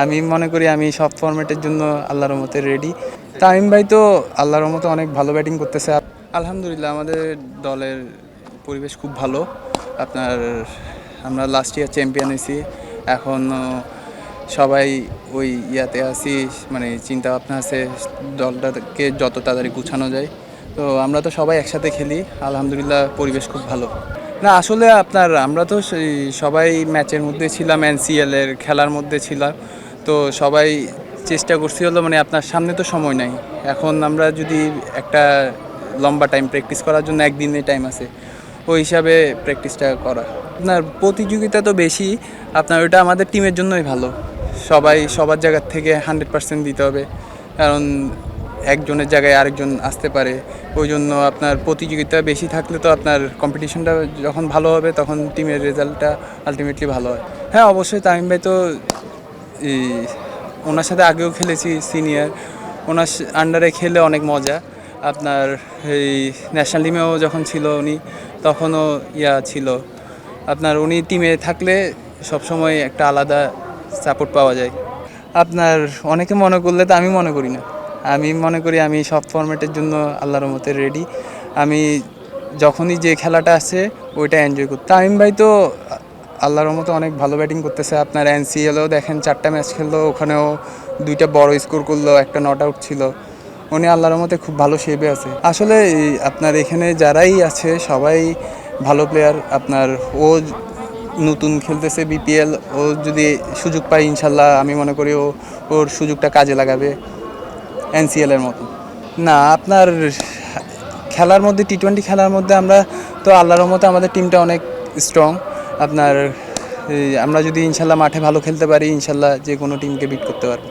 আমি মনে করি আমি সব ফরম্যাটের জন্য আল্লাহর রহমতে রেডি। তামিম ভাই তো আল্লাহর রহমতে অনেক ভালো ব্যাটিং করতেছে। আলহামদুলিল্লাহ আমাদের দলের পরিবেশ খুব ভালো। আপনার আমরা লাস্ট ইয়ার চ্যাম্পিয়ন হয়েছি। এখন সবাই ওই ইয়াতে আছি, মানে চিন্তা ভাবনা আছে দলটাকে যত তাড়াতাড়ি গুছানো যায়। তো আমরা তো সবাই একসাথে খেলি, আলহামদুলিল্লাহ পরিবেশ খুব ভালো। না আসলে আপনার আমরা তো সেই সবাই ম্যাচের মধ্যে ছিলাম, এনসিএল এর খেলার মধ্যে ছিলাম। তো সবাই চেষ্টা করছি হলো, মানে আপনার সামনে তো সময় নাই। এখন আমরা যদি একটা লম্বা টাইম প্র্যাকটিস করার জন্য একদিনের টাইম আছে, ওই হিসাবে প্র্যাকটিসটা করা। আপনার প্রতিযোগিতা তো বেশি, আপনার ওটা আমাদের টিমের জন্যই ভালো। সবাই সবার জায়গার থেকে 100% দিতে হবে, কারণ একজনের জায়গায় আরেকজন আসতে পারে। ওই জন্য আপনার প্রতিযোগিতা বেশি থাকলে তো আপনার কম্পিটিশনটা যখন ভালো হবে তখন টিমের রেজাল্টটা আলটিমেটলি ভালো হয়। হ্যাঁ অবশ্যই, তামিম ভাই তো ওনার সাথে আগেও খেলেছি সিনিয়র, ওনার আন্ডারে খেলে অনেক মজা। আপনার এই ন্যাশনাল টিমেও যখন ছিল উনি, তখনও ছিল আপনার, উনি টিমে থাকলে সবসময় একটা আলাদা সাপোর্ট পাওয়া যায়। আপনার অনেকে মনে করলে তো আমি মনে করি না। আমি মনে করি আমি সব ফরম্যাটের জন্য আল্লাহর রহমতে রেডি। আমি যখনই যে খেলাটা আছে ওইটা এনজয় করি। তামিম ভাই তো আল্লাহর রহমতে অনেক ভালো ব্যাটিং করতেছে। আপনার এনসিএলও দেখেন 4টা ম্যাচ খেললো, ওখানেও 2টা বড় স্কোর করলো, একটা নট আউট ছিল। উনি আল্লাহর রহমতে খুব ভালো শেপে আছে। আসলে আপনার এখানে যারাই আছে সবাই ভালো প্লেয়ার। আপনার ও নতুন খেলতেছে বিপিএল, ও যদি সুযোগ পায় ইনশাল্লাহ আমি মনে করি ওর সুযোগটা কাজে লাগাবে এনসিএলের মতো। না আপনার খেলার মধ্যে টি-20 খেলার মধ্যে আমরা তো আল্লাহর রহমতে আমাদের টিমটা অনেক স্ট্রং। আপনার আমরা যদি ইনশাল্লাহ মাঠে ভালো খেলতে পারি, ইনশাল্লাহ যে কোনো টিমকে বিট করতে পারবো।